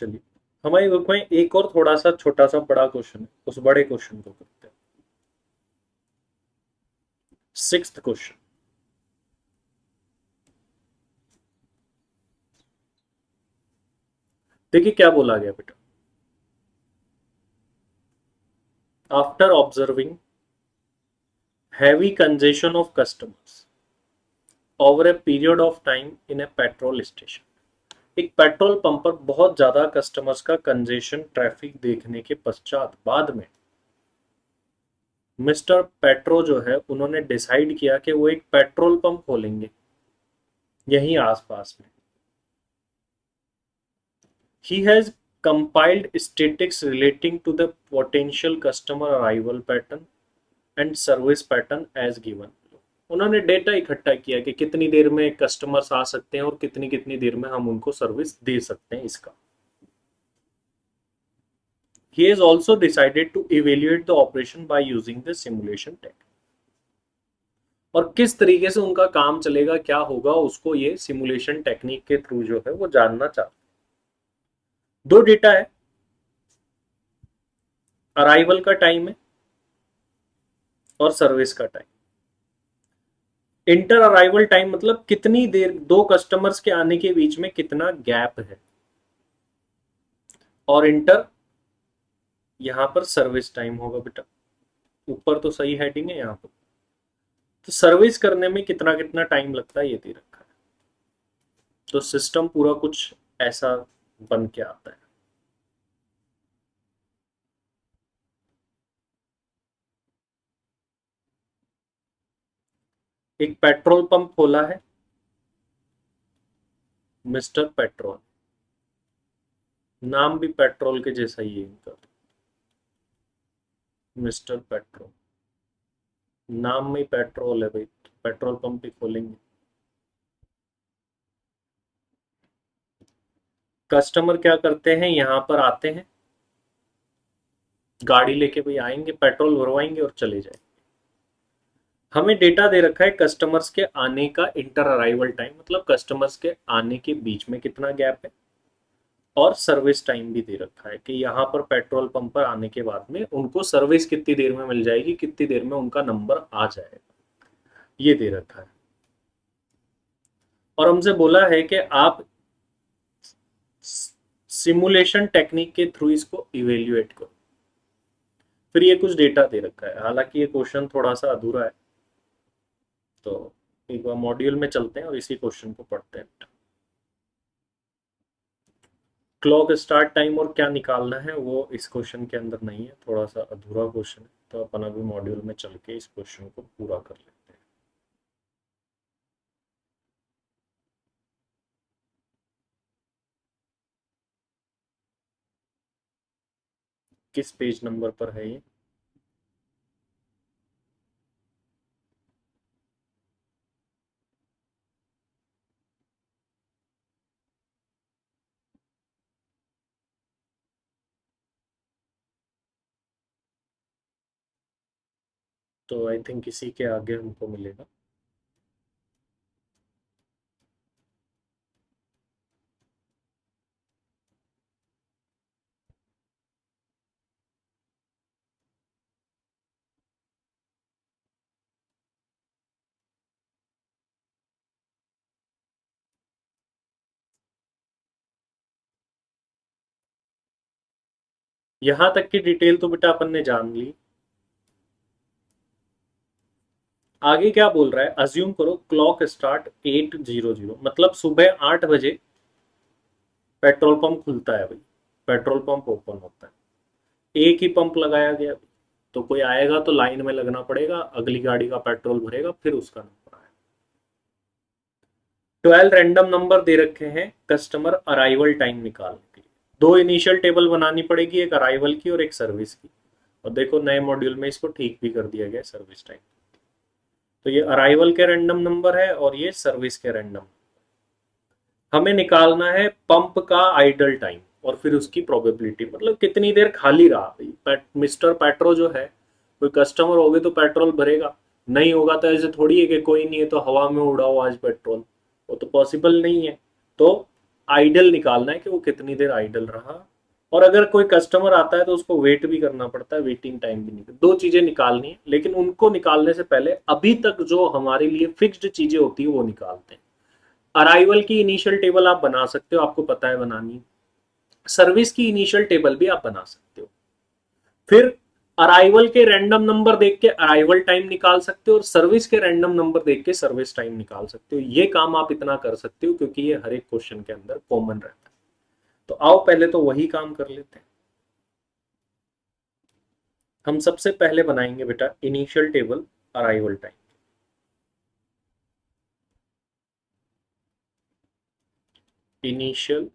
चलिए हमारे बुक में एक और थोड़ा सा छोटा सा बड़ा क्वेश्चन है, उस बड़े क्वेश्चन को करते हैं। सिक्स्थ क्वेश्चन, देखिए क्या बोला गया बेटा। After observing heavy congestion of customers over a period of time in A petrol station, एक पेट्रोल पंप पर बहुत ज्यादा कस्टमर्स का कंजेशन ट्रैफिक देखने के पश्चात बाद में मिस्टर पेट्रो जो है उन्होंने डिसाइड किया कि वो एक पेट्रोल पंप खोलेंगे यहीं आसपास में। He has compiled statistics relating to the potential customer arrival pattern and service pattern as given. उन्होंने डेटा इकट्ठा किया कि कितनी देर में कस्टमर्स आ सकते हैं और कितनी कितनी देर में हम उनको सर्विस दे सकते हैं इसका। He has also decided to evaluate the operation by using the simulation technique. और किस तरीके से उनका काम चलेगा क्या होगा उसको ये सिमुलेशन टेक्निक के थ्रू जो है वो जानना चाहते हैं। दो डेटा है, अराइवल का टाइम है और सर्विस का टाइम। इंटर अराइवल टाइम मतलब कितनी देर दो कस्टमर्स के आने के बीच में कितना गैप है, और इंटर यहां पर सर्विस टाइम होगा बेटा। ऊपर तो सही हेडिंग है, यहां पर तो सर्विस करने में कितना कितना टाइम लगता है ये दे रखा है। तो सिस्टम पूरा कुछ ऐसा बन के आता है। एक पेट्रोल पंप खोला है मिस्टर पेट्रोल, नाम भी पेट्रोल के जैसा ही है इनका, मिस्टर पेट्रोल, नाम में पेट्रोल है भाई, तो पेट्रोल पंप भी खोलेंगे। कस्टमर क्या करते हैं, यहां पर आते हैं, गाड़ी लेके भाई आएंगे, पेट्रोल भरवाएंगे और चले जाएंगे। हमें डेटा दे रखा है कस्टमर्स के आने का इंटर अराइवल टाइम, मतलब कस्टमर्स के आने के बीच में कितना गैप है, और सर्विस टाइम भी दे रखा है कि यहाँ पर पेट्रोल पंप पर आने के बाद में उनको सर्विस कितनी देर में मिल जाएगी, कितनी देर में उनका नंबर आ जाएगा, ये दे रखा है। और हमसे बोला है कि आप सिमुलेशन टेक्निक के थ्रू इसको इवेल्युएट करो। फिर ये कुछ डेटा दे रखा है, हालांकि ये क्वेश्चन थोड़ा सा अधूरा है, तो एक बार मॉड्यूल में चलते हैं और इसी क्वेश्चन को पढ़ते हैं। क्लॉक स्टार्ट टाइम और क्या निकालना है वो इस क्वेश्चन के अंदर नहीं है, थोड़ा सा अधूरा क्वेश्चन है, तो अपन अभी मॉड्यूल में चल के इस क्वेश्चन को पूरा कर लेते हैं। किस पेज नंबर पर है ये? तो आई थिंक इसी के आगे हमको मिलेगा। यहां तक की डिटेल तो बेटा अपन ने जान ली। आगे क्या बोल रहा है, अज्यूम करो क्लॉक स्टार्ट 8:00, मतलब सुबह 8 बजे पेट्रोल पंप खुलता है भाई, पेट्रोल पंप ओपन होता है, एक ही पंप लगाया गया, तो कोई आएगा तो लाइन में लगना पड़ेगा, अगली गाड़ी का पेट्रोल भरेगा, फिर उसका नंबर आएगा। 12 रैंडम नंबर दे रखे हैं कस्टमर अराइवल टाइम निकालने के लिए, दो इनिशियल टेबल बनानी पड़ेगी, एक अराइवल की और एक सर्विस की। और देखो नए मॉड्यूल में इसको ठीक भी कर दिया गया सर्विस टाइम। तो ये अराइवल के रैंडम नंबर है और ये सर्विस के रैंडम। हमें निकालना है पंप का आइडल टाइम और फिर उसकी प्रोबेबिलिटी, मतलब कितनी देर खाली रहा भाई मिस्टर पेट्रो जो है, कोई कस्टमर होगे तो पेट्रोल भरेगा, नहीं होगा तो ऐसे थोड़ी है कि कोई नहीं है तो हवा में उड़ाओ आज पेट्रोल, वो तो पॉसिबल नहीं है। तो आइडल निकालना है कि वो कितनी देर आइडल रहा, और अगर कोई कस्टमर आता है तो उसको वेट भी करना पड़ता है, वेटिंग टाइम भी निकल, दो चीजें निकालनी है। लेकिन उनको निकालने से पहले अभी तक जो हमारे लिए फिक्स्ड चीजें होती है वो निकालते हैं। अराइवल की इनिशियल टेबल आप बना सकते हो, आपको पता है बनानी। सर्विस की इनिशियल टेबल भी आप बना सकते हो। फिर अराइवल के रैंडम नंबर देख के अराइवल टाइम निकाल सकते हो, और सर्विस के रैंडम नंबर देख के सर्विस टाइम निकाल सकते हो। ये काम आप इतना कर सकते हो क्योंकि ये हर एक क्वेश्चन के अंदर कॉमन रहता है। तो आओ पहले तो वही काम कर लेते हैं। हम सबसे पहले बनाएंगे बेटा initial table arrival time. Initial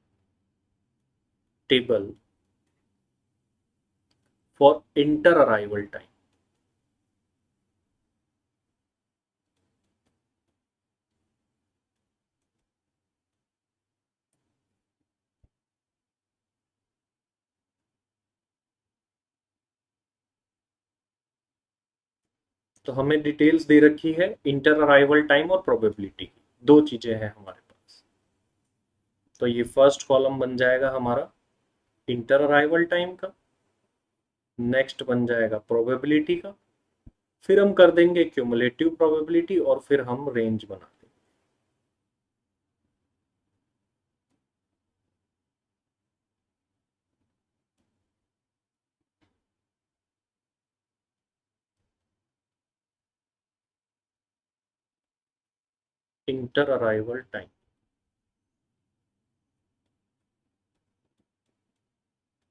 table for inter arrival time. तो हमें डिटेल्स दे रखी है इंटर अराइवल टाइम और प्रोबेबिलिटी की, दो चीजें हैं हमारे पास। तो ये फर्स्ट कॉलम बन जाएगा हमारा इंटर अराइवल टाइम का, नेक्स्ट बन जाएगा प्रोबेबिलिटी का, फिर हम कर देंगे क्यूमुलेटिव प्रोबेबिलिटी, और फिर हम रेंज बना देंगे inter arrival time,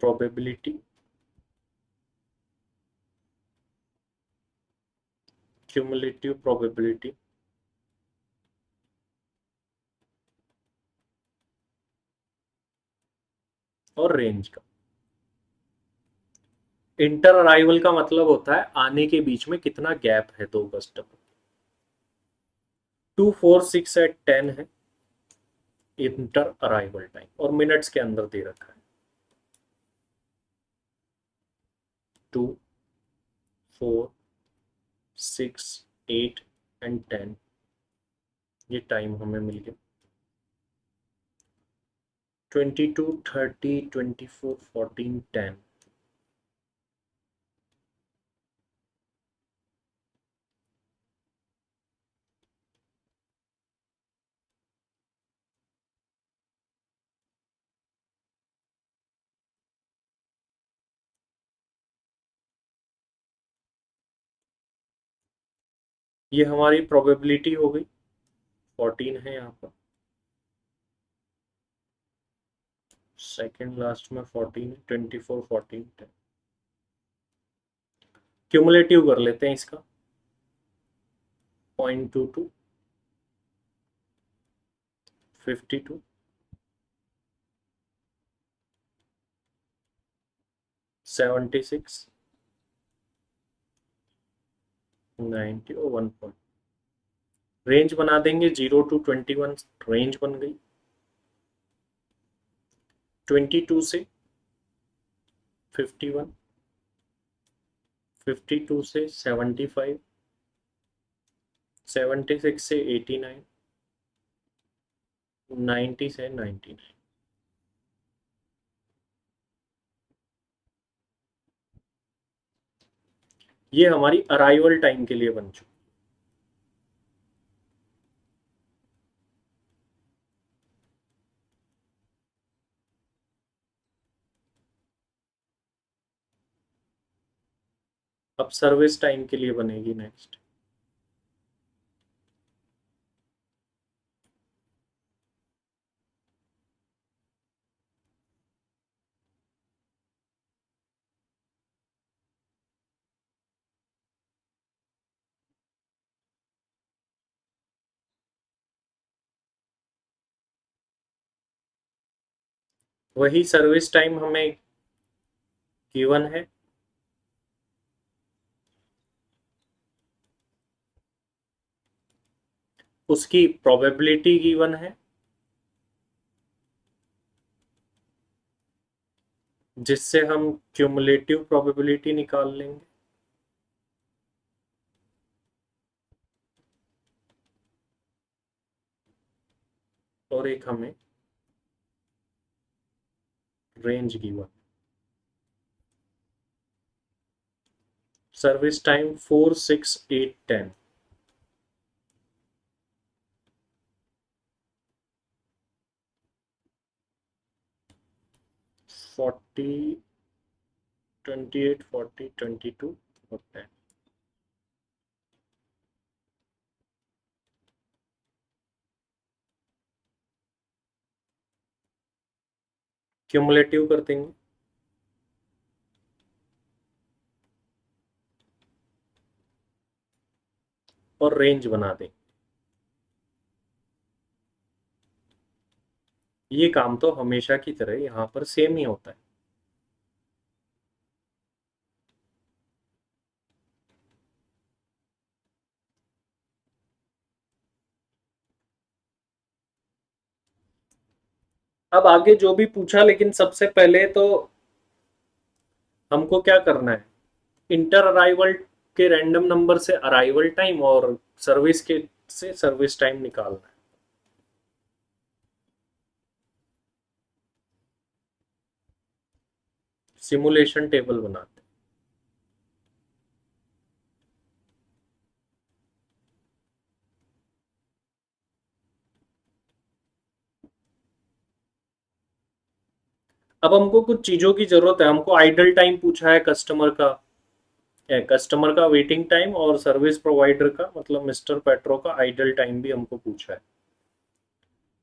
probability, cumulative probability, और रेंज का। इंटर अराइवल का मतलब होता है आने के बीच में कितना गैप है दो कस्टमर। 2 4 6 8 10 है इंटर अराइवल टाइम, और मिनट्स के अंदर दे रखा है 2 4 6 8 एंड 10। ये टाइम हमें मिल गया। 22 30 24 14 10। ये हमारी प्रोबेबिलिटी हो गई, 14 है यहाँ पर, सेकेंड लास्ट में 14 है, 24 14 10। क्यूमुलेटिव कर लेते हैं इसका, 0.22 52 76 90 और 1 पॉइंट। रेंज बना देंगे 0 to 21, रेंज बन गई। 22 से 51, 52 से 75, 76 से 89, 90 से 99। ये हमारी अराइवल टाइम के लिए बन चुकी। अब सर्विस टाइम के लिए बनेगी नेक्स्ट। वही सर्विस टाइम हमें गिवन है, उसकी प्रोबेबिलिटी गिवन है, जिससे हम क्यूमुलेटिव प्रोबेबिलिटी निकाल लेंगे। और एक हमें रेंज गिवन, सर्विस टाइम 4, 6, 8, 10, 40, 28, 40, 22 और 10। क्यूमुलेटिव कर देंगे और रेंज बना देंगे। ये काम तो हमेशा की तरह यहाँ पर सेम ही होता है। अब आगे जो भी पूछा, लेकिन सबसे पहले तो हमको क्या करना है, इंटर अराइवल के रैंडम नंबर से अराइवल टाइम और सर्विस के से सर्विस टाइम निकालना है। सिमुलेशन टेबल बनाते हैं। अब हमको कुछ चीजों की जरूरत है। हमको आइडल टाइम पूछा है कस्टमर का, कस्टमर का वेटिंग टाइम, और सर्विस प्रोवाइडर का मतलब मिस्टर पेट्रो का आइडल टाइम भी हमको पूछा है।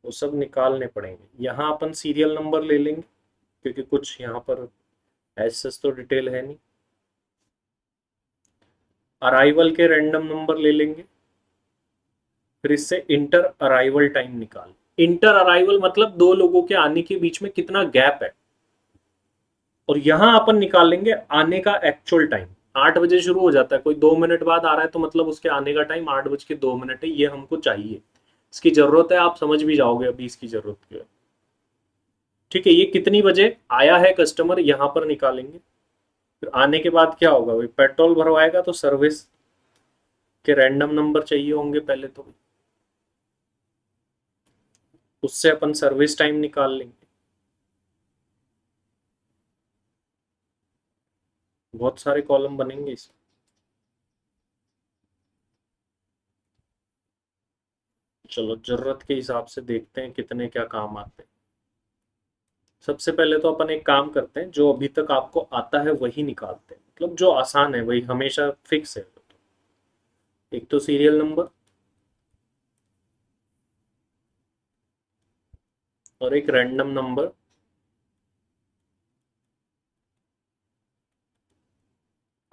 वो सब निकालने पड़ेंगे। यहाँ अपन सीरियल नंबर ले लेंगे क्योंकि कुछ यहाँ पर एसएस तो डिटेल है नहीं। अराइवल के रैंडम नंबर ले लेंगे, फिर इससे इंटर अराइवल टाइम निकाल। इंटर अराइवल मतलब दो लोगों के आने के बीच में कितना गैप है, और यहां अपन निकाल लेंगे आने का एक्चुअल टाइम। 8 बजे शुरू हो जाता है, कोई 2 मिनट बाद आ रहा है तो मतलब उसके आने का टाइम 8 बज के 2 मिनट है। ये हमको चाहिए, इसकी जरूरत है, आप समझ भी जाओगे अभी इसकी जरूरत क्यों है। ठीक है, ये कितनी बजे आया है कस्टमर यहां पर निकालेंगे। फिर आने के बाद क्या होगा, भाई पेट्रोल भरवाएगा तो सर्विस के रैंडम नंबर चाहिए होंगे पहले तो, उससे अपन सर्विस टाइम निकाल लेंगे। बहुत सारे कॉलम बनेंगे इसमें। चलो जरूरत के हिसाब से देखते हैं कितने क्या काम आते हैं। सबसे पहले तो अपन एक काम करते हैं, जो अभी तक आपको आता है वही निकालते हैं, मतलब जो आसान है वही हमेशा फिक्स है। एक तो सीरियल नंबर और एक रैंडम नंबर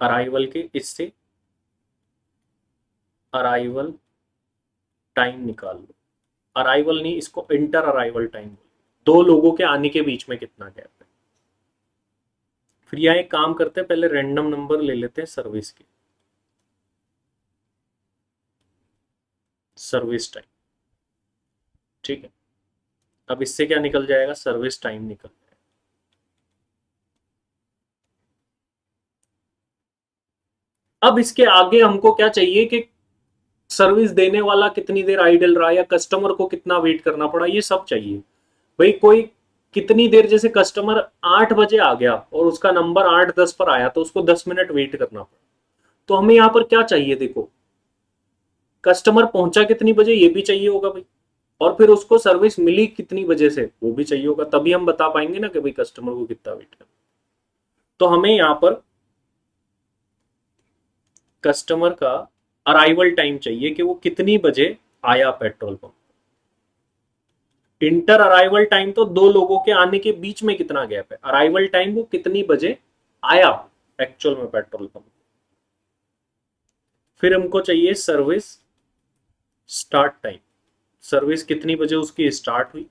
अराइवल के, इससे अराइवल टाइम निकाल लो। अराइवल नहीं, इसको इंटर अराइवल टाइम, दो लोगों के आने के बीच में कितना गैप है। फिर यहाँ एक काम करते हैं, पहले रैंडम नंबर ले लेते हैं सर्विस के, सर्विस टाइम। ठीक है, अब इससे क्या निकल जाएगा, सर्विस टाइम निकल जाएगा। अब इसके आगे हमको क्या चाहिए कि सर्विस देने वाला कितनी देर आइडल रहा या कस्टमर को कितना वेट करना पड़ा, ये सब चाहिए। भाई कोई कितनी देर, जैसे कस्टमर 8 बजे आ गया और उसका नंबर 8:10 पर आया तो उसको 10 मिनट वेट करना पड़ा। तो हमें यहां पर क्या चाहिए, देखो कस्टमर पहुंचा कितनी बजे ये भी चाहिए होगा भाई, और फिर उसको सर्विस मिली कितनी बजे से वो भी चाहिए होगा, तभी हम बता पाएंगे ना कि भाई कस्टमर को कितना वेट करना। तो हमें यहां पर कस्टमर का अराइवल टाइम चाहिए कि वो कितनी बजे आया petrol pump. Inter arrival time तो दो लोगों के आने के बीच में कितना गैप है, अराइवल टाइम वो कितनी बजे आया एक्चुअल में पेट्रोल पंप। फिर हमको चाहिए सर्विस स्टार्ट टाइम, सर्विस कितनी बजे उसकी स्टार्ट हुई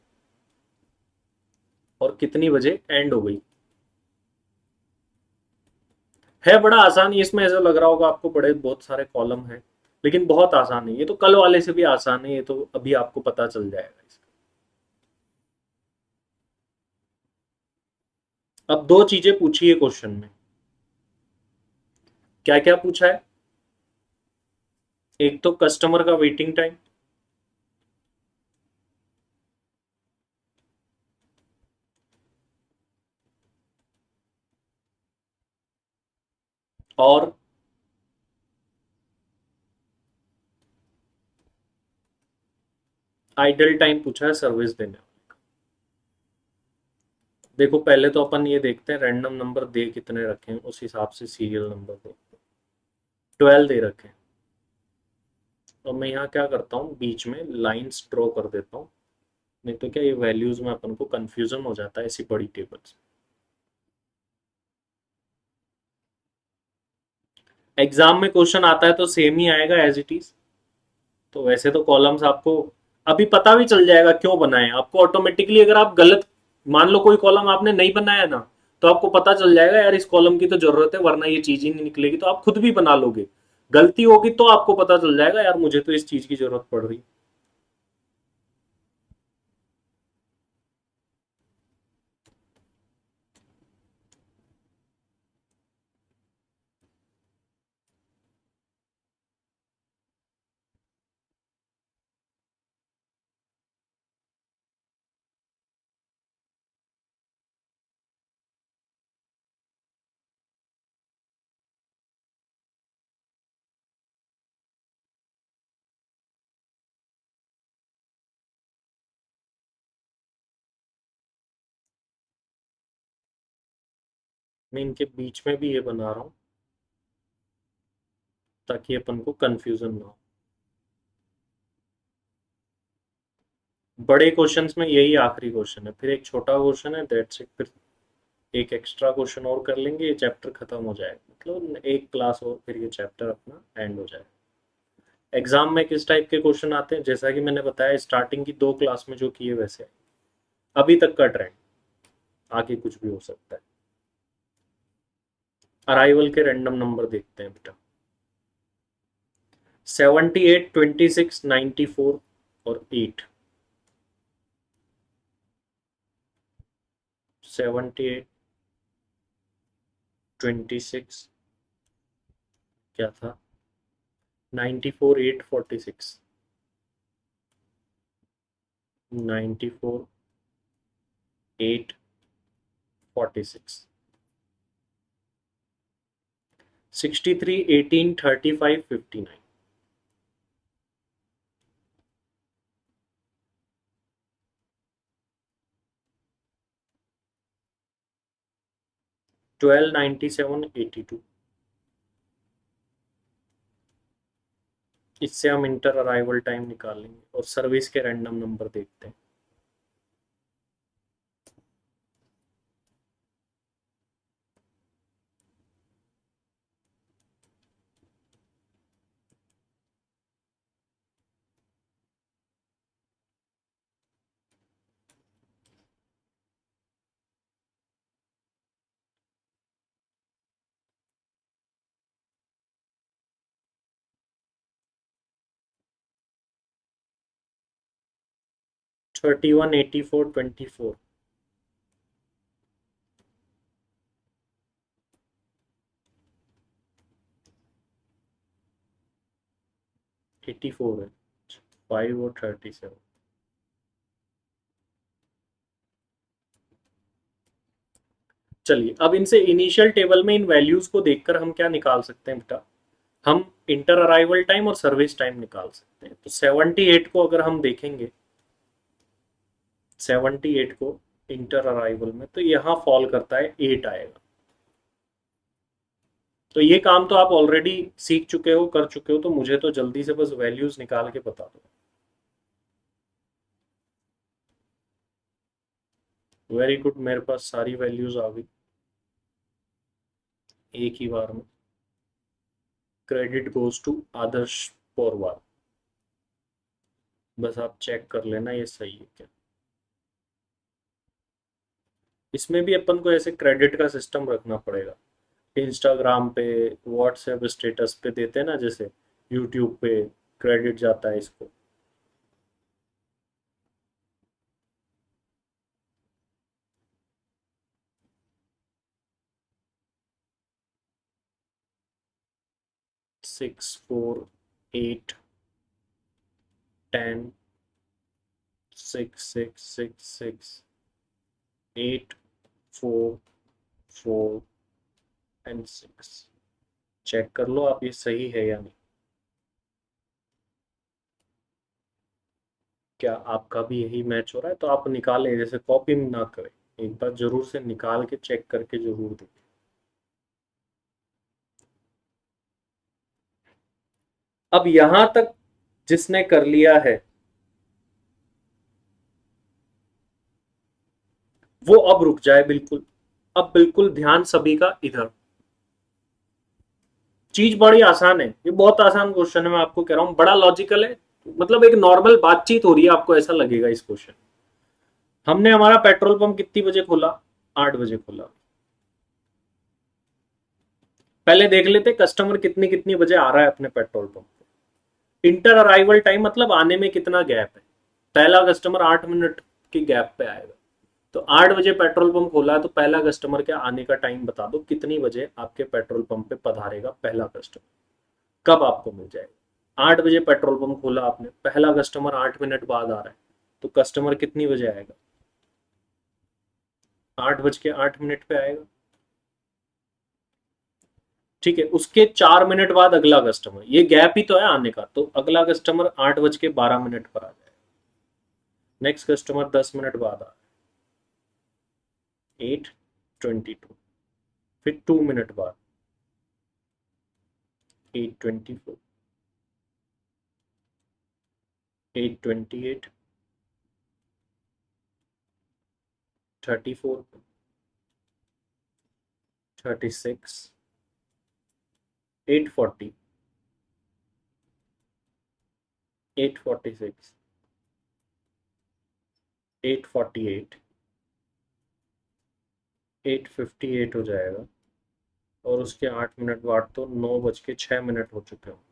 और कितनी बजे एंड हो गई। है बड़ा आसान, इसमें ऐसा लग रहा होगा आपको बड़े बहुत सारे कॉलम हैं, लेकिन बहुत आसान है ये तो, कल वाले से भी आसान है ये तो, अभी आपको पता चल जाएगा इसका। अब दो चीजें पूछी है क्वेश्चन में। क्या क्या पूछा है, एक तो कस्टमर का वेटिंग टाइम, और आइडल टाइम पूछा है सर्विस देने वाले का। देखो पहले तो अपन ये देखते हैं रैंडम नंबर दे कितने रखे हैं, उस हिसाब से सीरियल नंबर देखते हैं। 12 दे रखे हैं। तो मैं यहाँ क्या करता हूँ, बीच में लाइंस ड्रॉ कर देता हूँ, नहीं तो क्या ये वैल्यूज में अपन को कंफ्यूजन हो जाता है ऐसी बड़ी टेबल्स। एग्जाम में क्वेश्चन आता है तो सेम ही आएगा एज इट इज। तो वैसे तो कॉलम्स आपको अभी पता भी चल जाएगा क्यों बनाए आपको ऑटोमेटिकली। अगर आप गलत मान लो कोई कॉलम आपने नहीं बनाया ना, तो आपको पता चल जाएगा यार इस कॉलम की तो जरूरत है, वरना ये चीज ही नहीं निकलेगी, तो आप खुद भी बना लोगे। गलती होगी तो आपको पता चल जाएगा यार मुझे तो इस चीज की जरूरत पड़ रही। मैं इनके बीच में भी ये बना रहा हूँ ताकि अपन को कंफ्यूजन ना हो। बड़े क्वेश्चंस में यही आखिरी क्वेश्चन है, फिर एक छोटा क्वेश्चन है, दैट्स इट। फिर एक एक्स्ट्रा क्वेश्चन और कर लेंगे, ये चैप्टर खत्म हो जाएगा, मतलब एक क्लास और फिर ये चैप्टर अपना एंड हो जाएगा। एग्जाम में किस टाइप के क्वेश्चन आते हैं, जैसा कि मैंने बताया स्टार्टिंग की 2 क्लास में जो किए वैसे अभी तक का ट्रेंड, आगे कुछ भी हो सकता है। अराइवल के रैंडम नंबर देखते हैं बेटा। 78, 26, 94 और 8। 78, 26 क्या था, 94, 8, 46। 94, 8, 46। 63, 18, 35, 59। 12, 97, 82। इससे हम इंटर अराइवल टाइम निकाल लेंगे और सर्विस के रैंडम नंबर देखते हैं। 31, 84, 24। 84 है, 5 और 37। चलिए अब इनसे इनिशियल टेबल में इन वैल्यूज को देखकर हम क्या निकाल सकते हैं बेटा, हम इंटर अराइवल टाइम और सर्विस टाइम निकाल सकते हैं। तो 78 को अगर हम देखेंगे, 78 को इंटर अराइवल में, तो यहाँ फॉल करता है 8 आएगा। तो ये काम तो आप ऑलरेडी सीख चुके हो, कर चुके हो, तो मुझे तो जल्दी से बस वैल्यूज निकाल के बता दो। वेरी गुड, मेरे पास सारी वैल्यूज आ गई एक ही बार में। क्रेडिट गोज टू आदर्श पोरवाल। बस आप चेक कर लेना ये सही है क्या। इसमें भी अपन को ऐसे क्रेडिट का सिस्टम रखना पड़ेगा। इंस्टाग्राम पे, व्हाट्सएप स्टेटस पे देते हैं ना, जैसे यूट्यूब पे क्रेडिट जाता है इसको। 6, 4, 8, 10, 6, 6, 6, 6, 8, 4, 4 एंड 6। चेक कर लो आप ये सही है या नहीं। क्या आपका भी यही मैच हो रहा है? तो आप निकालें, जैसे कॉपी ना करें, एक बार जरूर से निकाल के चेक करके जरूर दें। अब यहां तक जिसने कर लिया है वो अब रुक जाए बिल्कुल। अब बिल्कुल ध्यान सभी का इधर। चीज बड़ी आसान है, ये बहुत आसान क्वेश्चन है, मैं आपको कह रहा हूं बड़ा लॉजिकल है। मतलब एक नॉर्मल बातचीत हो रही है, आपको ऐसा लगेगा इस क्वेश्चन। हमने हमारा पेट्रोल पंप कितनी बजे खोला? 8 बजे खोला। पहले देख लेते कस्टमर कितनी कितनी बजे आ रहा है अपने पेट्रोल पंप पे। इंटर अराइवल टाइम मतलब आने में कितना गैप है। पहला कस्टमर 8 मिनट के गैप पे आएगा। तो 8 बजे पेट्रोल पंप खोला है, तो पहला कस्टमर के आने का टाइम बता दो, कितनी बजे आपके पेट्रोल पंप पे पधारेगा पहला कस्टमर। कब आपको मिल जाएगा? 8 बजे पेट्रोल पंप खोला आपने, पहला कस्टमर 8 मिनट बाद आ रहा है, तो कस्टमर कितनी बजे आएगा? 8 बज के 8 मिनट पे आएगा। ठीक है, उसके 4 मिनट बाद अगला कस्टमर, ये गैप ही तो है आने का, तो अगला कस्टमर 8 बज के 12 मिनट पर आ जाएगा। नेक्स्ट कस्टमर 10 मिनट बाद आ रहा है, 8:22। फिर 2 मिनट बाद 8:24, 8:28, 34, 36, 8:40, 8:46, 8:48, 8:58 हो जाएगा। और उसके 8 मिनट बाद तो 9:06 हो चुके होंगे।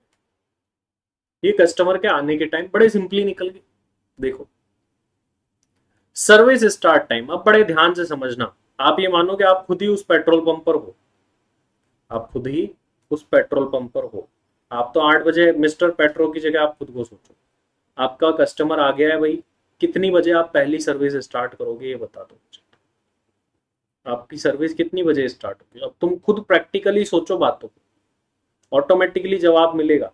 ये कस्टमर के आने के टाइम बड़े सिंपली निकल गए। देखो, सर्विस स्टार्ट टाइम अब बड़े ध्यान से समझना। आप ये मानो कि आप खुद ही उस पेट्रोल पंप पर हो। आप खुद ही उस पेट्रोल पंप पर हो। आप तो 8 बजे मिस्टर पेट्रोल की जगह आप खुद को सोचो। आपका कस्टमर आ गया है भाई, कितनी बजे आप पहली सर्विस स्टार्ट करोगे ये बता दो मुझे। आपकी सर्विस कितनी बजे स्टार्ट होगी? अब तुम खुद प्रैक्टिकली सोचो बातों को, ऑटोमेटिकली जवाब मिलेगा।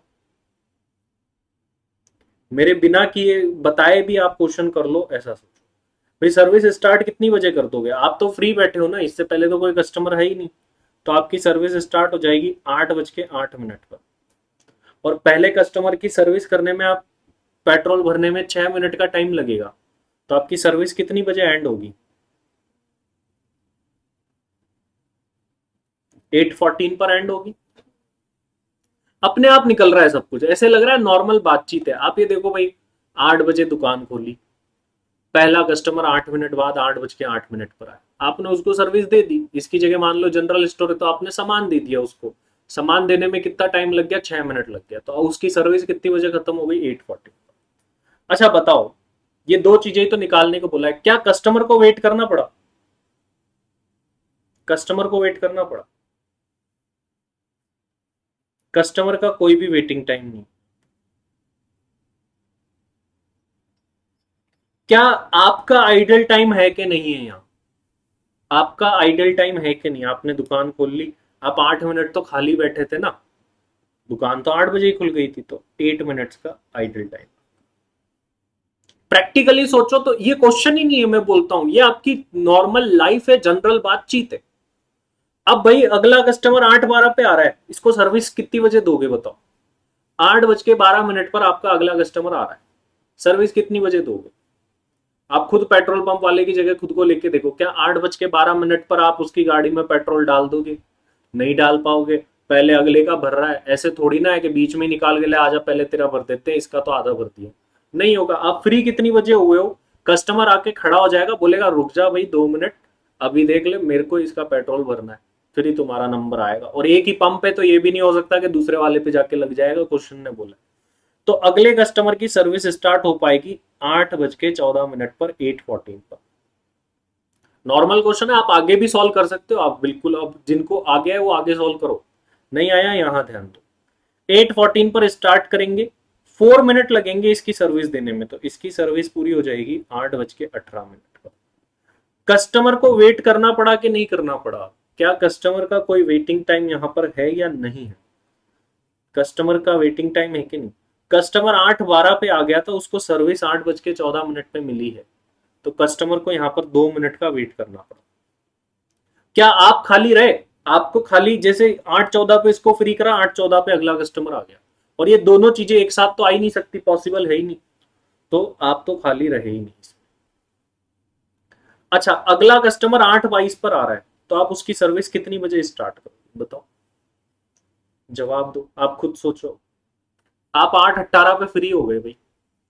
मेरे बिना किए बताए भी आप क्वेश्चन कर लो, ऐसा सोचो। भाई सर्विस स्टार्ट कितनी बजे कर दोगे? आप तो फ्री बैठे हो ना, इससे पहले तो कोई कस्टमर है ही नहीं। तो आपकी सर्विस स्टार्ट हो जाएगी 8 बज के 8 मिनट पर। और पहले कस्टमर की सर्विस करने में आप पेट्रोल भरने में 6 मिनट का टाइम लगेगा। तो आपकी सर्विस कितनी बजे एंड होगी? 8:14 पर एंड होगी। अपने आप निकल रहा है सब कुछ, ऐसे लग रहा है नॉर्मल बातचीत है। आप ये देखो भाई, 8 बजे दुकान खोली, पहला कस्टमर 8 मिनट बाद 8 बज के 8 मिनट पर आया, आपने उसको सर्विस दे दी। इसकी जगह मान लो जनरल स्टोर है तो आपने सामान दे दिया उसको। सामान देने में कितना टाइम लग गया? 6 मिनट लग गया। तो उसकी सर्विस कितनी बजे खत्म हो गई? 8:40। अच्छा बताओ, ये दो चीजें तो निकालने को बोला है, क्या कस्टमर को वेट करना पड़ा? कस्टमर को वेट करना पड़ा? कस्टमर का कोई भी वेटिंग टाइम नहीं। क्या आपका आइडल टाइम है कि नहीं है यहाँ? आपका आइडल टाइम है कि नहीं? आपने दुकान खोल ली, आप 8 मिनट तो खाली बैठे थे ना। दुकान तो 8 बजे ही खुल गई थी, तो 8 मिनट्स का आइडल टाइम। प्रैक्टिकली सोचो तो ये क्वेश्चन ही नहीं है, मैं बोलता हूं ये आपकी नॉर्मल लाइफ है, जनरल बातचीत है। अब भाई अगला कस्टमर 8:12 पे आ रहा है, इसको सर्विस कितनी बजे दोगे बताओ? 8:12 पर आपका अगला कस्टमर आ रहा है, सर्विस कितनी बजे दोगे? आप खुद पेट्रोल पंप वाले की जगह खुद को लेके देखो, क्या 8:12 पर आप उसकी गाड़ी में पेट्रोल डाल दोगे? नहीं डाल पाओगे। पहले अगले का भर रहा है, ऐसे थोड़ी ना है कि बीच में निकाल के ले आजा पहले तेरा भर देते हैं, इसका तो आधा भर दिया। नहीं होगा। आप फ्री कितनी बजे हुए हो? कस्टमर आके खड़ा हो जाएगा, बोलेगा रुक जा भाई 2 मिनट, अभी देख ले मेरे को इसका पेट्रोल भरना है, फिर ही तुम्हारा नंबर आएगा। और एक ही पंप है तो ये भी नहीं हो सकता कि दूसरे वाले पे जाके लग जाएगा, क्वेश्चन ने बोला। तो अगले कस्टमर की सर्विस स्टार्ट हो पाएगी 8:14 पर, 8:14 पर। नॉर्मल क्वेश्चन है, आप आगे भी सॉल्व कर सकते हो, आप बिल्कुल, अब जिनको आ गया है वो आगे सॉल्व करो, नहीं आया यहां ध्यान दो। 8:14 पर स्टार्ट करेंगे, 4 मिनट लगेंगे इसकी सर्विस देने में, तो इसकी सर्विस पूरी हो जाएगी 8:18 पर। कस्टमर को वेट करना पड़ा कि नहीं करना पड़ा? क्या कस्टमर का कोई वेटिंग टाइम यहां पर है या नहीं है? कस्टमर का वेटिंग टाइम है कि नहीं? कस्टमर 8:12 पे आ गया था, उसको सर्विस 8:14 पे मिली है, तो कस्टमर को यहाँ पर 2 मिनट का वेट करना पड़ा। क्या आप खाली रहे? आपको खाली जैसे 8:14 पे इसको फ्री करा, 8:14 पे अगला कस्टमर आ गया, और ये दोनों चीजें एक साथ तो आ ही नहीं सकती, पॉसिबल है ही नहीं, तो आप तो खाली रहे ही नहीं। अच्छा, अगला कस्टमर 8:22 पर आ रहा है, तो आप उसकी सर्विस कितनी बजे स्टार्ट करोगे बताओ? जवाब दो, आप खुद सोचो। आप 8:18 पे फ्री हो गए भाई,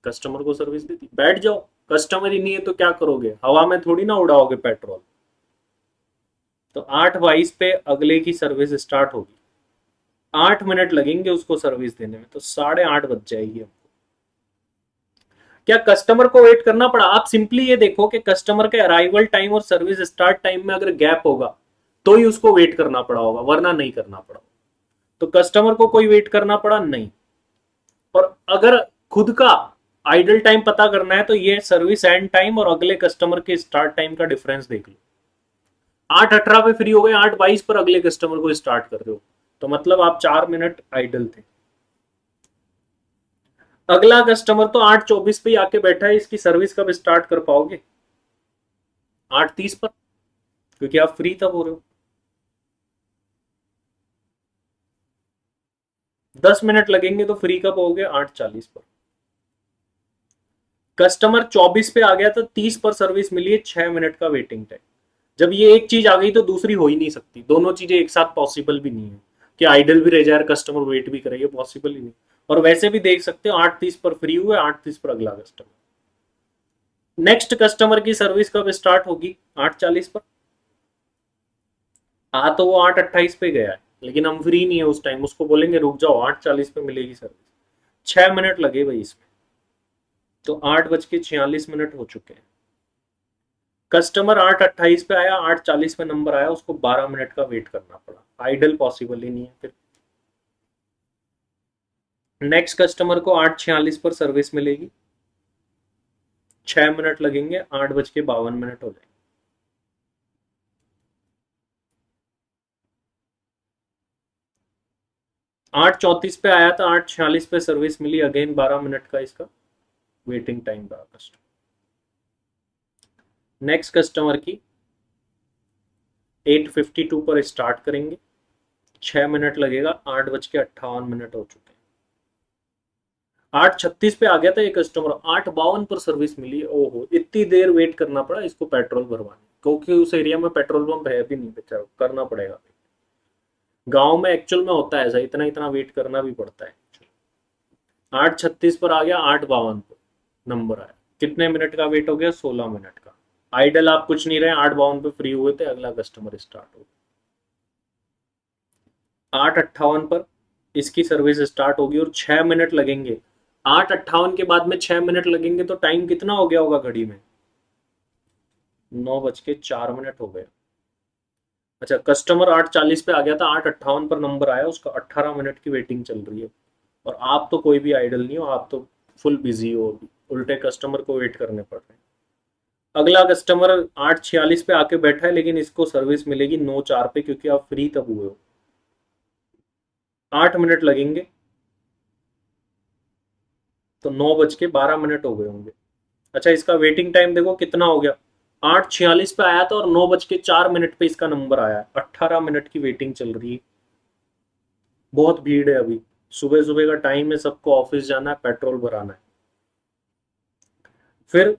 कस्टमर को सर्विस दे दी, बैठ जाओ। कस्टमर ही नहीं है तो क्या करोगे? हवा में थोड़ी ना उड़ाओगे पेट्रोल। तो 8:22 पे अगले की सर्विस स्टार्ट होगी, 8 मिनट लगेंगे उसको सर्विस देने में, तो 8:30 बज जाएगी हमको। क्या कस्टमर को वेट करना पड़ा? आप सिंपली ये देखो कि कस्टमर के अराइवल टाइम और सर्विस स्टार्ट टाइम में अगर गैप होगा तो ही उसको वेट करना पड़ा होगा, वरना नहीं करना पड़ा। तो कस्टमर को कोई वेट करना पड़ा नहीं। और अगर खुद का आइडल टाइम पता करना है तो ये सर्विस एंड टाइम और अगले कस्टमर के स्टार्ट टाइम का डिफरेंस देख लो। 8:18 पे फ्री हो गए, 8:22 पर अगले कस्टमर को स्टार्ट कर रहे हो, तो मतलब आप 4 मिनट आइडल थे। अगला कस्टमर तो 8:24 पे ही आके बैठा है, इसकी सर्विस कब स्टार्ट कर पाओगे? 8:30 पर, क्योंकि आप फ्री तब हो रहे हो। 10 मिनट लगेंगे तो फ्री कब होगे? 8:40 पर। कस्टमर 24 पे आ गया तो 30 पर सर्विस मिली है, 6 मिनट का वेटिंग टाइम। जब ये एक चीज आ गई तो दूसरी हो ही नहीं सकती, दोनों चीजें एक साथ पॉसिबल भी नहीं है कि आइडल भी रह जाए और कस्टमर वेट भी करे, ये पॉसिबल ही नहीं। और वैसे भी देख सकते हो 8:30 पर फ्री हुए, 8:30 पर अगला कस्टमर। नेक्स्ट कस्टमर की सर्विस कब स्टार्ट होगी? 8:40 पर। आ तो वो 8:28 पे गया है, लेकिन हम फ्री नहीं है उस टाइम, उसको बोलेंगे रुक जाओ, 8:40 पे मिलेगी सर्विस। 6 मिनट लगे भाई इसमें, तो 8:46 हो चुके हैं। कस्टमर 8:28 पे आया, 8:40 पे नंबर आया, उसको 12 मिनट का वेट करना पड़ा, आइडल पॉसिबल ही नहीं है फिर। नेक्स्ट कस्टमर को 8:46 पर सर्विस मिलेगी, 6 मिनट लगेंगे, 8:52 हो जाएंगे। 8:34 पे आया था, 8:46 पे सर्विस मिली, अगेन 12 मिनट का इसका वेटिंग टाइम रहा कस्टमर। नेक्स्ट कस्टमर की 8:52 पर स्टार्ट करेंगे, 6 मिनट लगेगा, 8:58 हो चुके हैं। 8:36 पे आ गया था ये कस्टमर, 8:52 पर सर्विस मिली। ओहो, इतनी देर वेट करना पड़ा इसको पेट्रोल भरवाने, क्योंकि उस एरिया में पेट्रोल पंप है भी नहीं, बेचारा करना पड़ेगा। गांव में एक्चुअल में होता है ऐसा, इतना इतना वेट करना भी पड़ता है। 8:36 पर आ गया, 8:52 पर नंबर आया, कितने मिनट का वेट हो गया? 16 मिनट का। आइडल आप कुछ नहीं रहे, 8:52 पे फ्री हुए थे, अगला कस्टमर स्टार्ट हो। 8:58 पर इसकी सर्विस स्टार्ट होगी और 6 मिनट लगेंगे। 8:58 के बाद में 6 मिनट लगेंगे तो टाइम कितना हो गया होगा घड़ी में? 9:04 हो गया। अच्छा, कस्टमर 8:40 पे आ गया था, 8:58 पर नंबर आया, उसका 18 मिनट की वेटिंग चल रही है, और आप तो कोई भी आइडल नहीं हो, आप तो फुल बिजी हो अभी, उल्टे कस्टमर को वेट करने पड़ रहे हैं। अगला कस्टमर 8:46 पे आके बैठा है, लेकिन इसको सर्विस मिलेगी 9:04 पे, क्योंकि आप फ्री तब हुए हो। 8 मिनट लगेंगे, तो 9:12 हो गए होंगे। अच्छा, इसका वेटिंग टाइम देखो कितना हो गया, 8:46 पे आया था और 9:04 पे इसका नंबर आया है, 18 मिनट की वेटिंग चल रही है। बहुत भीड़ है अभी, सुबह सुबह का टाइम है, सबको ऑफिस जाना है, पेट्रोल भराना है। फिर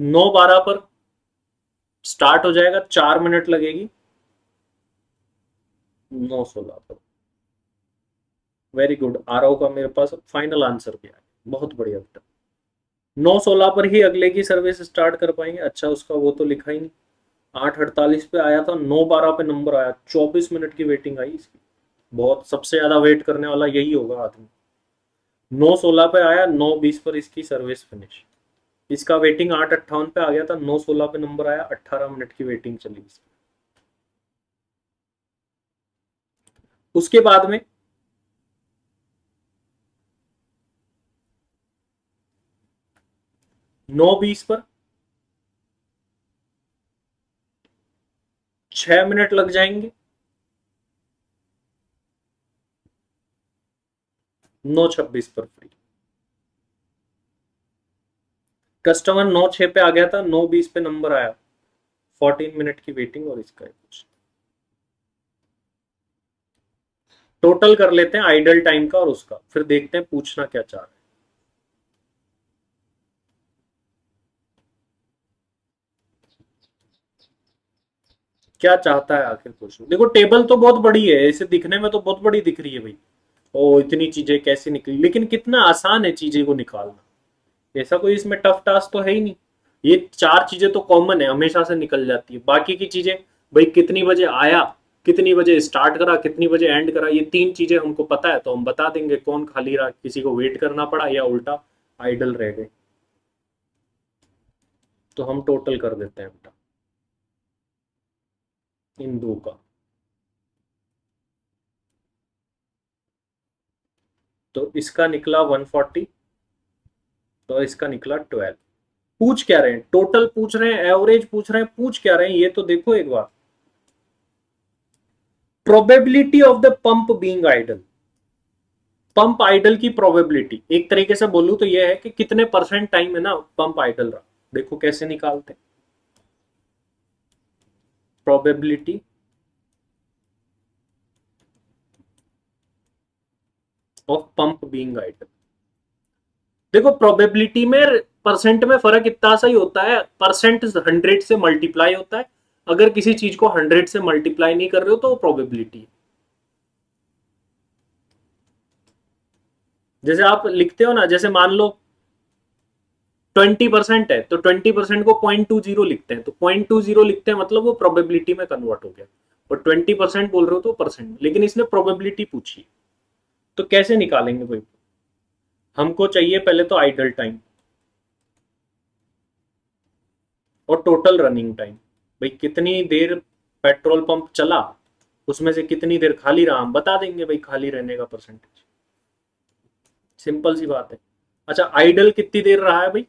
9:12 पर स्टार्ट हो जाएगा, 4 मिनट लगेगी, 9:16 पर। वेरी गुड, आरओ का मेरे पास फाइनल आंसर भी आया, बहुत बढ़िया बेटा। 9:16 पर ही अगले की सर्विस स्टार्ट कर पाएंगे। अच्छा, उसका वो तो लिखा ही नहीं। 8:48 पे आया था, 9:12 पे नंबर आया, 24 मिनट की वेटिंग आई इसकी। बहुत, सबसे ज्यादा वेट करने वाला यही होगा आदमी। 9:16 पे आया, 9:20 पर इसकी सर्विस फिनिश। इसका वेटिंग 8:58 पे आ गया था, 9:16 पे नंबर आया, 18 मिनट की वेटिंग चली इसकी। उसके बाद में 9:20 पर 6 मिनट लग जाएंगे, 9:26 पर फ्री। कस्टमर 9:06 पे आ गया था, 9:20 पे नंबर आया, 14 मिनट की वेटिंग। और इसका कुछ टोटल कर लेते हैं आइडल टाइम का और उसका, फिर देखते हैं पूछना क्या चाह रहे हैं। क्या चाहता है आखिर क्वेश्चन। देखो टेबल तो बहुत बड़ी है, इसे दिखने में तो बहुत बड़ी दिख रही है भाई, ओ इतनी चीजें कैसे निकली, लेकिन कितना आसान है चीजें को निकालना। ऐसा कोई इसमें टफ टास्क तो है ही नहीं। ये चार चीजें तो कॉमन है, हमेशा से निकल जाती है। बाकी की चीजें, भाई कितनी बजे आया, कितनी बजे स्टार्ट करा, कितनी बजे एंड करा, ये तीन चीजें हमको पता है तो हम बता देंगे कौन खाली रहा, किसी को वेट करना पड़ा या उल्टा आइडल रह गए। तो हम टोटल कर देते हैं बेटा इन दो का। तो इसका निकला 140, तो इसका निकला 12। पूछ क्या रहे हैं, टोटल पूछ रहे हैं, एवरेज पूछ रहे हैं, पूछ क्या रहे हैं ये तो देखो एक बार। Probability of the pump being idle. Pump idle की प्रोबेबिलिटी एक तरीके से बोलूं तो यह है कि कितने परसेंट टाइम है ना पंप आइडल रहा। देखो कैसे निकालते हैं, probability of pump being idle. देखो प्रोबेबिलिटी में परसेंट में फर्क इतना सा ही होता है, परसेंट 100 से मल्टीप्लाई होता है। अगर किसी चीज को 100 से मल्टीप्लाई नहीं कर रहे हो तो वो प्रोबेबिलिटी है। जैसे आप लिखते हो ना, जैसे मान लो 20% है तो 20% को 0.20 लिखते हैं, तो 0.20 लिखते हैं मतलब वो प्रोबेबिलिटी में कन्वर्ट हो गया। और 20% बोल रहे हो तो परसेंट, लेकिन इसने प्रोबेबिलिटी पूछी। तो कैसे निकालेंगे भाई। हमको चाहिए पहले तो आइडल टाइम और टोटल रनिंग टाइम। भाई कितनी देर पेट्रोल पंप चला, उसमें से कितनी देर खाली रहा, हम बता देंगे भाई खाली रहने का परसेंटेज। सिंपल सी बात है। अच्छा आइडल कितनी देर रहा है भाई,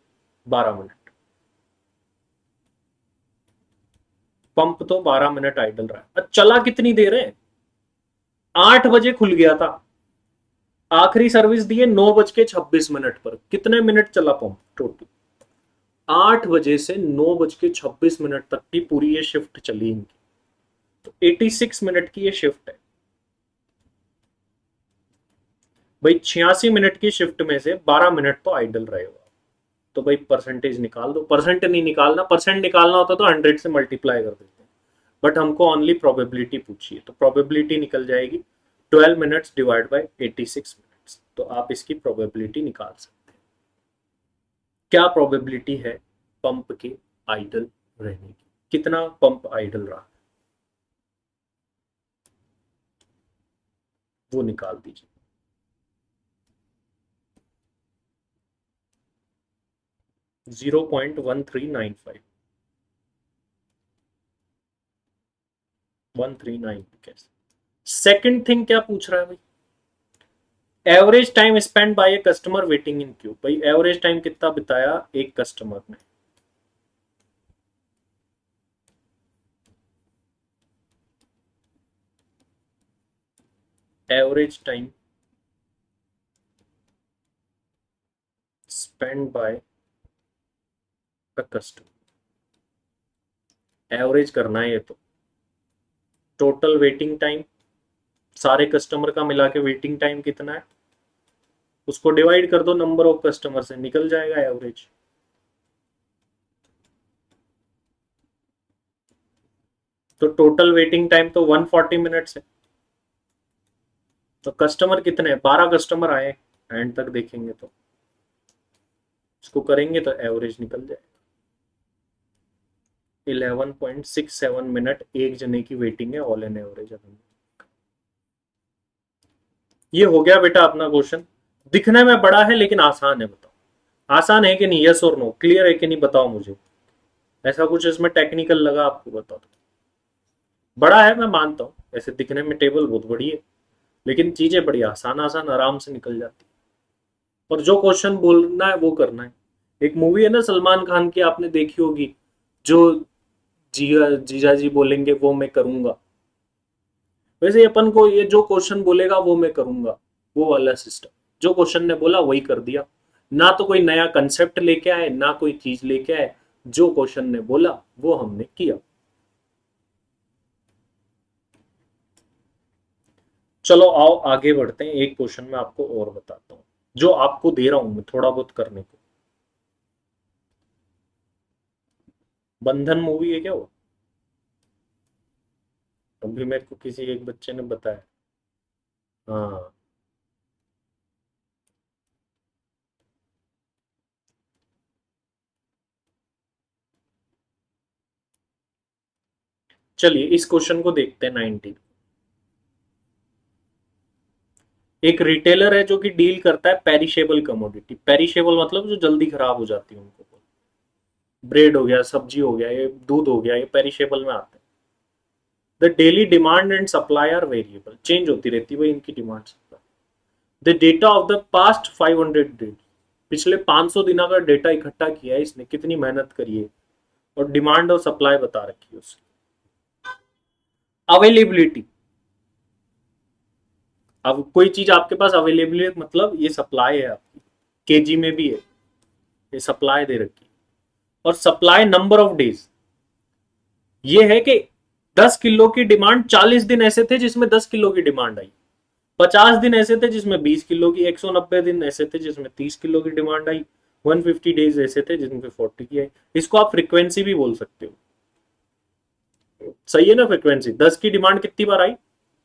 12 मिनट। पंप तो 12 मिनट आइडल रहा है। अच्छा चला कितनी देर है, 8 बजे खुल गया था, आखिरी सर्विस दी है 9:26 पर। कितने मिनट चला पंप टोटल, 8 बजे से 9:26 तक की पूरी ये शिफ्ट चली इनकी। तो 86 मिनट की ये शिफ्ट है भाई। 86 मिनट की शिफ्ट में से 12 मिनट तो आइडल रहेगा। तो भाई परसेंटेज निकाल दो। परसेंट नहीं निकालना, परसेंट निकालना होता तो 100 से मल्टीप्लाई कर देते हैं, बट हमको ओनली प्रोबेबिलिटी पूछी है, तो प्रोबेबिलिटी निकल जाएगी 12 मिनट्स डिवाइड बाई 86 मिनट्स। तो आप इसकी प्रोबेबिलिटी निकाल सकते हैं। क्या प्रोबेबिलिटी है पंप के आइडल रहने की, कितना पंप आइडल रहा, वो निकाल दीजिए। 0.1395, 139 कैसे। सेकंड थिंग क्या पूछ रहा है भाई, average time spend by a customer waiting in Q. भाई एवरेज टाइम कितना बिताया एक कस्टमर ने, average time spend by a customer. Average करना है ये तो, टोटल वेटिंग टाइम सारे कस्टमर का मिला के वेटिंग टाइम कितना है, उसको डिवाइड कर दो नंबर ऑफ कस्टमर से, निकल जाएगा एवरेज। तो टोटल वेटिंग टाइम तो 140 मिनट्स है। तो कस्टमर कितने, 12 कस्टमर आए एंड तक देखेंगे तो इसको करेंगे तो एवरेज निकल जाए 11.67 मिनट एक जने की वेटिंग है ऑल एन एवरेज। ये हो गया बेटा अपना क्वेश्चन। दिखने में बड़ा है लेकिन आसान है, बताओ आसान है कि नहीं, यस और नो, क्लियर है कि नहीं बताओ मुझे। ऐसा कुछ इसमें टेक्निकल लगा आपको, बताओ तो। बड़ा है मैं मानता हूँ, ऐसे दिखने में टेबल बहुत बड़ी है, लेकिन चीजें बड़ी आसान आसान आराम से निकल जाती है। और जो क्वेश्चन बोलना है वो करना है। एक मूवी है ना सलमान खान की, आपने देखी होगी, जो जीजा जीजा जी बोलेंगे वो मैं करूंगा। वैसे अपन को ये जो क्वेश्चन बोलेगा वो मैं करूंगा, वो वाला सिस्टम। जो क्वेश्चन ने बोला वही कर दिया, ना तो कोई नया कंसेप्ट लेके आए ना कोई चीज लेके आए, जो क्वेश्चन ने बोला वो हमने किया। चलो आओ आगे बढ़ते हैं, एक क्वेश्चन मैं आपको और बताता हूं जो आपको दे रहा हूं मैं थोड़ा बहुत करने को। बंधन मूवी है क्या वो? अभी मेरे को किसी एक बच्चे ने बताया। हाँ, चलिए इस क्वेश्चन को देखते हैं 19। एक रिटेलर है जो कि डील करता है पेरिशेबल कमोडिटी। पेरिशेबल मतलब जो जल्दी खराब हो जाती है उनको, ब्रेड हो गया, सब्जी हो गया, ये दूध हो गया, ये पेरिशेबल में आते हैं। The daily demand and supply are variable, change होती रहती है भाई इनकी demand supply. The data of the past 500 days, पिछले 500 दिनों का डेटा इकट्ठा किया है इसने, कितनी मेहनत करी है, और डिमांड और सप्लाई बता रखी है उसकी। अवेलेबिलिटी, अब कोई चीज आपके पास अवेलेबल है मतलब ये सप्लाई है आपकी, केजी में भी है, ये सप्लाई दे रखी है। और सप्लाई नंबर ऑफ डेज, ये है कि 10 किलो की डिमांड 40 दिन ऐसे थे जिसमें 10 किलो की डिमांड आई, 50 दिन ऐसे थे जिसमें 20 किलो की, 190 दिन ऐसे थे जिसमें 30 किलो की डिमांड आई, 150 डेज ऐसे थे जिसमें 40 की आई। इसको आप फ्रीक्वेंसी भी बोल सकते हो। सही है ना? फ्रीक्वेंसी 10 की डिमांड कितनी बार आई?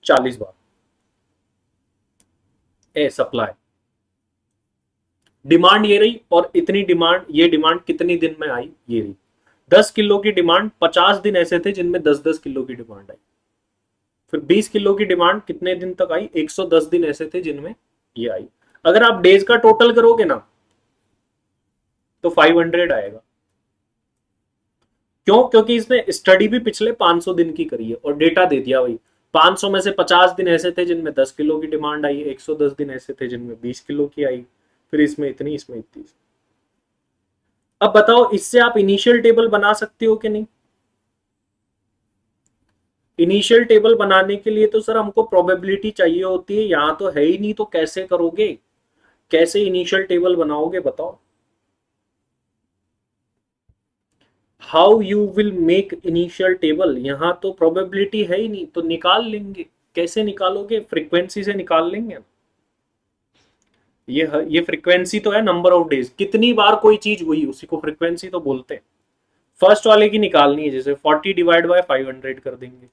40 बार। ए सप्लाई, डिमांड ये रही और इतनी डिमांड, ये डिमांड कितनी दिन में आई ये रही। 10 किलो की डिमांड 50 दिन ऐसे थे जिनमें 10-10 किलो की डिमांड आई। फिर 20 किलो की डिमांड कितने दिन तक आई? 110 दिन ऐसे थे जिनमें ये आई। अगर आप डेज का टोटल करोगे ना तो 500 आएगा। क्यों? क्योंकि इसने स्टडी भी पिछले 500 दिन की करी है और डेटा दे दिया भाई 500 में से 50 दिन ऐसे थे जिनमें 10 किलो की डिमांड आई, 110 दिन ऐसे थे जिनमें 20 किलो की आई, फिर इसमें इतनी, इसमें इतनी। अब बताओ इससे आप इनिशियल टेबल बना सकते हो कि नहीं? इनिशियल टेबल बनाने के लिए तो सर हमको प्रोबेबिलिटी चाहिए होती है, यहां तो है ही नहीं, तो कैसे करोगे? कैसे इनिशियल टेबल बनाओगे बताओ? How you will make initial table, यहां तो प्रोबेबिलिटी है ही नहीं, तो निकाल लेंगे। कैसे निकालोगे? फ्रीक्वेंसी से निकाल लेंगे। ये फ्रीक्वेंसी तो है नंबर ऑफ डेज, कितनी बार कोई चीज हुई उसी को फ्रीक्वेंसी तो बोलते हैं। फर्स्ट वाले की निकालनी है, जैसे 40 डिवाइड बाय 500 कर देंगे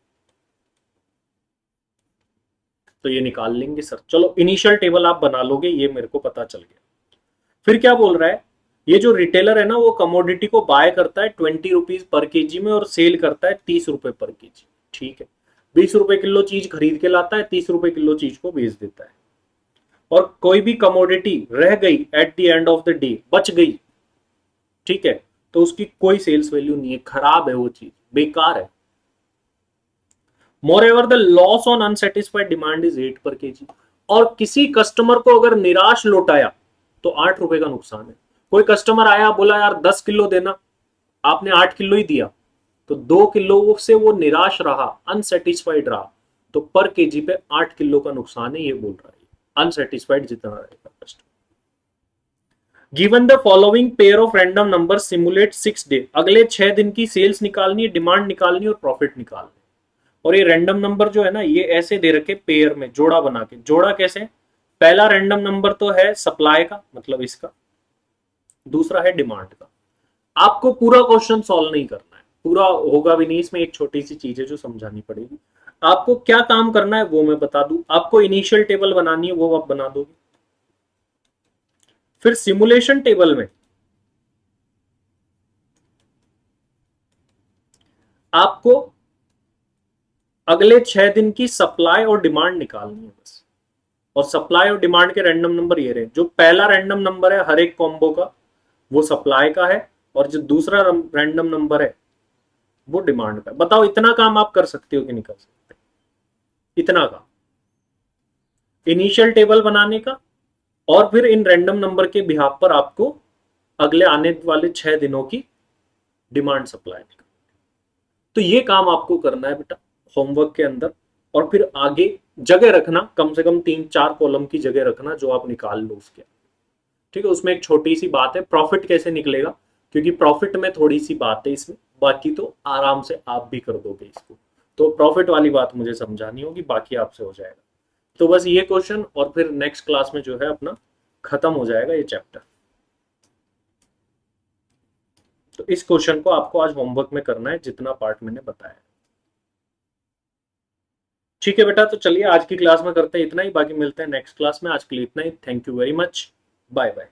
तो ये निकाल लेंगे सर। चलो इनिशियल टेबल आप बना लोगे, ये मेरे को पता चल गया। फिर क्या बोल रहा है, ये जो रिटेलर है ना वो कमोडिटी को बाय करता है 20 रुपीज पर केजी में और सेल करता है 30 रुपए पर केजी। ठीक है, 20 रुपए किलो चीज खरीद के लाता है, 30 रुपए किलो चीज को बेच देता है। और कोई भी कमोडिटी रह गई at the end of the day, बच गई, ठीक है, तो उसकी कोई सेल्स वैल्यू नहीं है, खराब है वो चीज, बेकार है। More ever the loss on unsatisfied demand is 8 per KG. और किसी कस्टमर को अगर निराश लौटाया तो 8 रुपए का नुकसान है। कोई कस्टमर आया बोला यार 10 किलो देना, आपने 8 किलो ही दिया, तो 2 किलो से वो निराश रहा, अनसेटिस्फाइड रहा, तो पर केजी पे 8 किलो का नुकसान है, ये बोल रहा है। अनसेटिस्फाइड जितना रहेगा customer. Given the following pair of random number simulate 6 day, अगले 6 दिन की सेल्स निकालनी है, डिमांड निकालनी है और प्रॉफिट निकालना है। और ये रैंडम नंबर जो है ना ये ऐसे दे रखे पेयर में, जोड़ा बना के। जोड़ा कैसे? पहला रैंडम नंबर तो है सप्लाई का, मतलब इसका, दूसरा है डिमांड का। आपको पूरा क्वेश्चन सॉल्व नहीं करना है, पूरा होगा भी नहीं, इसमें एक छोटी सी चीज है जो समझानी पड़ेगी। आपको क्या काम करना है वो मैं बता दूं, आपको इनिशियल टेबल बनानी है वो आप बना दोगे। फिर सिमुलेशन टेबल में आपको अगले 6 दिन की सप्लाई और डिमांड निकालनी है बस। और सप्लाई और डिमांड के रैंडम नंबर ये रहे, जो पहला रैंडम नंबर है हर एक कॉम्बो का वो सप्लाई का है, और जो दूसरा रैंडम नंबर है वो डिमांड का। बताओ इतना काम आप कर सकते हो कि नहीं कर सकते? इतना काम इनिशियल टेबल बनाने का, और फिर इन रैंडम नंबर के बिहाफ पर आपको अगले आने वाले 6 दिनों की डिमांड सप्लाई निकालनी। तो ये काम आपको करना है बेटा होमवर्क के अंदर, और फिर आगे जगह रखना, कम से कम 3-4 कॉलम की जगह रखना जो आप निकाल लो उसके। ठीक है, उसमें एक छोटी सी बात है, प्रॉफिट कैसे निकलेगा, क्योंकि प्रॉफिट में थोड़ी सी बात है इसमें, बाकी तो आराम से आप भी कर दोगे इसको। तो प्रॉफिट वाली बात मुझे समझानी होगी, बाकी आपसे हो जाएगा। तो बस ये क्वेश्चन, और फिर नेक्स्ट क्लास में जो है अपना खत्म हो जाएगा ये चैप्टर। तो इस क्वेश्चन को आपको आज होमवर्क में करना है, जितना पार्ट मैंने बताया। ठीक है बेटा, तो चलिए आज की क्लास में करते हैं इतना ही, बाकी मिलते हैं नेक्स्ट क्लास में। आज के लिए इतना ही, thank you very much, bye bye.